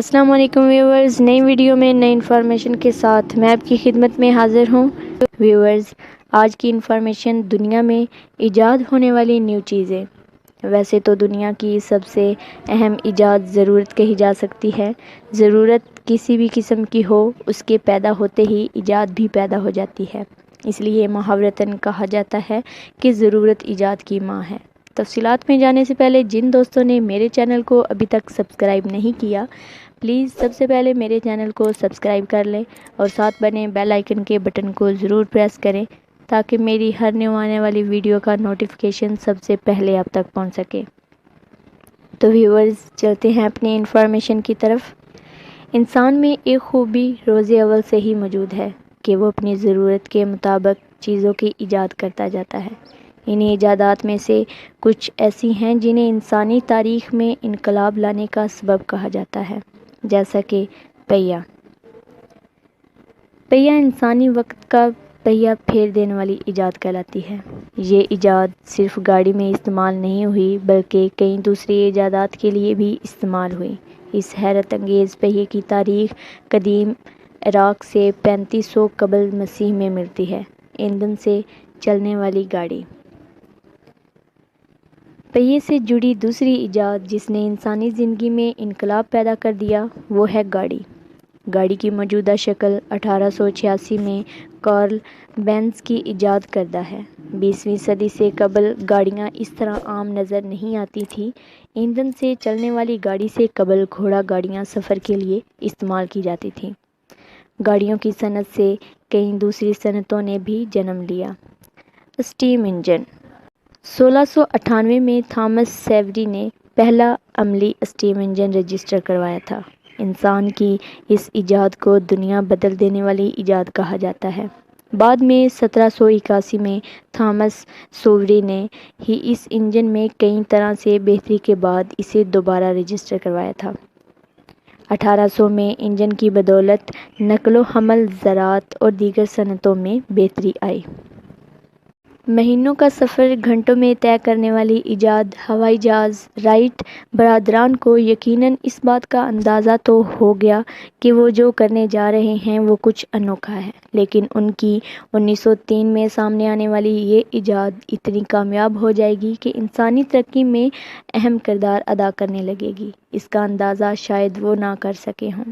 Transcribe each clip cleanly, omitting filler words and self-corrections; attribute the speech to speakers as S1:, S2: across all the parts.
S1: السلام علیکم ویورز، نئی ویڈیو میں نئی انفارمیشن کے ساتھ میں آپ کی خدمت میں حاضر ہوں۔ ویورز، آج کی انفارمیشن دنیا میں ایجاد ہونے والی نیو چیزیں۔ ویسے تو دنیا کی سب سے اہم ایجاد ضرورت کہی جا سکتی ہے۔ ضرورت کسی بھی قسم کی ہو، اس کے پیدا ہوتے ہی ایجاد بھی پیدا ہو جاتی ہے۔ اس لیے محاورتاً کہا جاتا ہے کہ ضرورت ایجاد کی ماں ہے۔ تفصیلات میں جانے سے پہلے جن دوستوں نے میرے چینل کو ابھی تک سبسکرائب نہیں کیا، پلیز سب سے پہلے میرے چینل کو سبسکرائب کر لیں اور ساتھ بنے بیل آئیکن کے بٹن کو ضرور پریس کریں تاکہ میری ہر نیو آنے والی ویڈیو کا نوٹیفیکیشن سب سے پہلے آپ تک پہنچ سکے۔ تو ویورز، چلتے ہیں اپنی انفارمیشن کی طرف۔ انسان میں ایک خوبی روز اول سے ہی موجود ہے کہ وہ اپنی ضرورت کے مطابق چیزوں کی ایجاد کرتا جاتا ہے۔ انہی ایجادات میں سے کچھ ایسی ہیں جنہیں انسانی تاریخ میں انقلاب لانے کا سبب کہا جاتا ہے، جیسا کہ پہیہ۔ پہیہ انسانی وقت کا پہیہ پھیر دینے والی ایجاد کہلاتی ہے۔ یہ ایجاد صرف گاڑی میں استعمال نہیں ہوئی بلکہ کئی دوسری ایجادات کے لیے بھی استعمال ہوئی۔ اس حیرت انگیز پہیے کی تاریخ قدیم عراق سے 3500 قبل مسیح میں ملتی ہے۔ ایندھن سے چلنے والی گاڑی۔ پہیے سے جڑی دوسری ایجاد جس نے انسانی زندگی میں انقلاب پیدا کر دیا وہ ہے گاڑی۔ گاڑی کی موجودہ شکل 1886 میں کارل بینز کی ایجاد کردہ ہے۔ 20ویں صدی سے قبل گاڑیاں اس طرح عام نظر نہیں آتی تھیں۔ ایندھن سے چلنے والی گاڑی سے قبل گھوڑا گاڑیاں سفر کے لیے استعمال کی جاتی تھیں۔ گاڑیوں کی صنعت سے کئی دوسری صنعتوں نے بھی جنم لیا۔ Steam engine. 1698 میں تھامس سیوری نے پہلا عملی اسٹیم انجن رجسٹر کروایا تھا۔ انسان کی اس ایجاد کو دنیا بدل دینے والی ایجاد کہا جاتا ہے۔ بعد میں 1781 میں تھامس سیوری نے ہی اس انجن میں کئی طرح سے بہتری کے بعد اسے دوبارہ رجسٹر کروایا تھا۔ 1800 میں انجن کی بدولت نقل و حمل، زراعت اور دیگر صنعتوں میں بہتری آئی۔ مہینوں کا سفر گھنٹوں میں طے کرنے والی ایجاد ہوائی جہاز۔ رائٹ برادران کو یقیناً اس بات کا اندازہ تو ہو گیا کہ وہ جو کرنے جا رہے ہیں وہ کچھ انوکھا ہے، لیکن ان کی 1903 میں سامنے آنے والی یہ ایجاد اتنی کامیاب ہو جائے گی کہ انسانی ترقی میں اہم کردار ادا کرنے لگے گی۔ اس کا اندازہ شاید وہ نہ کر سکے ہوں۔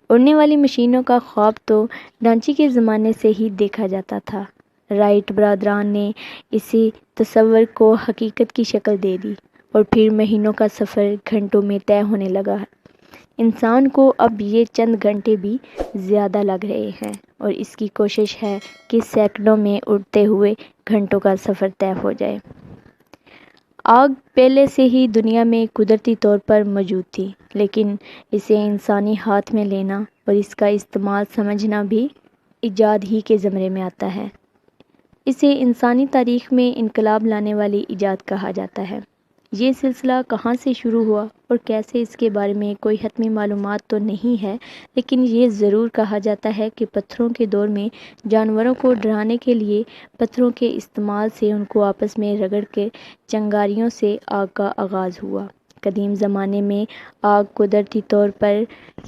S1: اڑنے والی مشینوں کا خواب تو ڈانچی کے زمانے سے ہی دیکھا جاتا تھا۔ رائٹ برادران نے اسی تصور کو حقیقت کی شکل دے دی اور پھر مہینوں کا سفر گھنٹوں میں طے ہونے لگا۔ انسان کو اب یہ چند گھنٹے بھی زیادہ لگ رہے ہیں اور اس کی کوشش ہے کہ سیکنڈوں میں اڑتے ہوئے گھنٹوں کا سفر طے ہو جائے۔ آگ پہلے سے ہی دنیا میں قدرتی طور پر موجود تھی، لیکن اسے انسانی ہاتھ میں لینا اور اس کا استعمال سمجھنا بھی ایجاد ہی کے زمرے میں آتا ہے۔ اسے انسانی تاریخ میں انقلاب لانے والی ایجاد کہا جاتا ہے۔ یہ سلسلہ کہاں سے شروع ہوا اور کیسے، اس کے بارے میں کوئی حتمی معلومات تو نہیں ہے، لیکن یہ ضرور کہا جاتا ہے کہ پتھروں کے دور میں جانوروں کو ڈرانے کے لیے پتھروں کے استعمال سے ان کو آپس میں رگڑ کے چنگاریوں سے آگ کا آغاز ہوا۔ قدیم زمانے میں آگ قدرتی طور پر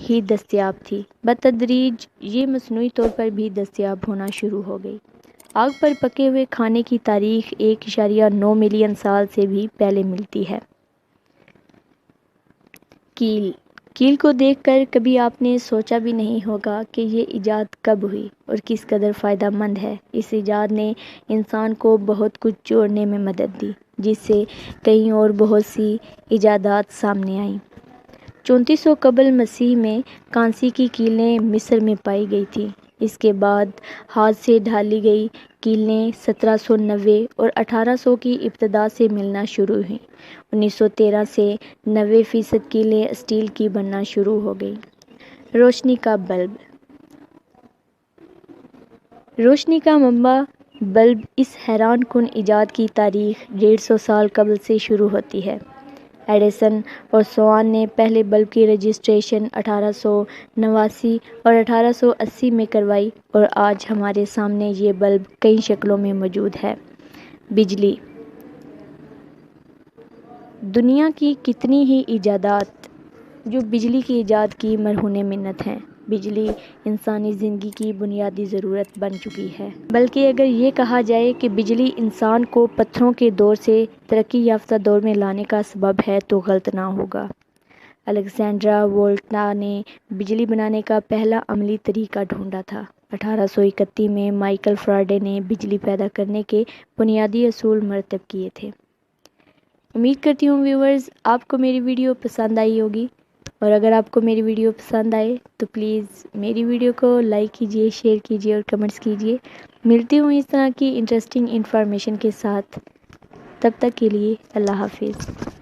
S1: ہی دستیاب تھی، بتدریج یہ مصنوعی طور پر بھی دستیاب ہونا شروع ہو گئی۔ آگ پر پکے ہوئے کھانے کی تاریخ 1.9 ملین سال سے بھی پہلے ملتی ہے۔ کیل کو دیکھ کر کبھی آپ نے سوچا بھی نہیں ہوگا کہ یہ ایجاد کب ہوئی اور کس قدر فائدہ مند ہے۔ اس ایجاد نے انسان کو بہت کچھ جوڑنے میں مدد دی، جس سے کئی اور بہت سی ایجادات سامنے آئیں۔ 3400 قبل مسیح میں کانسی کی کیلیں مصر میں پائی گئی تھیں۔ اس کے بعد ہاتھ سے ڈھالی گئی کیلیں 1790 اور 1800 کی ابتدا سے ملنا شروع ہوئیں۔ 1913 سے 90% کیلیں اسٹیل کی بننا شروع ہو گئیں۔ روشنی کا بلب۔ روشنی کا منبع بلب اس حیران کن ایجاد کی تاریخ 150 سال قبل سے شروع ہوتی ہے۔ ایڈیسن اور سوان نے پہلے بلب کی رجسٹریشن 1889 اور 1880 میں کروائی اور آج ہمارے سامنے یہ بلب کئی شکلوں میں موجود ہے۔ بجلی۔ دنیا کی کتنی ہی ایجادات جو بجلی کی ایجاد کی مرہون منت ہیں۔ بجلی انسانی زندگی کی بنیادی ضرورت بن چکی ہے، بلکہ اگر یہ کہا جائے کہ بجلی انسان کو پتھروں کے دور سے ترقی یافتہ دور میں لانے کا سبب ہے تو غلط نہ ہوگا۔ الیگزینڈرا وولٹا نے بجلی بنانے کا پہلا عملی طریقہ ڈھونڈا تھا۔ 1831 میں مائیکل فیراڈے نے بجلی پیدا کرنے کے بنیادی اصول مرتب کیے تھے۔ امید کرتی ہوں ویورز آپ کو میری ویڈیو پسند آئی ہوگی، اور اگر آپ کو میری ویڈیو پسند آئے تو پلیز میری ویڈیو کو لائک کیجیے، شیئر کیجیے اور کمنٹس کیجیے۔ ملتی ہوں اس طرح کی انٹرسٹنگ انفارمیشن کے ساتھ، تب تک کے لیے اللہ حافظ۔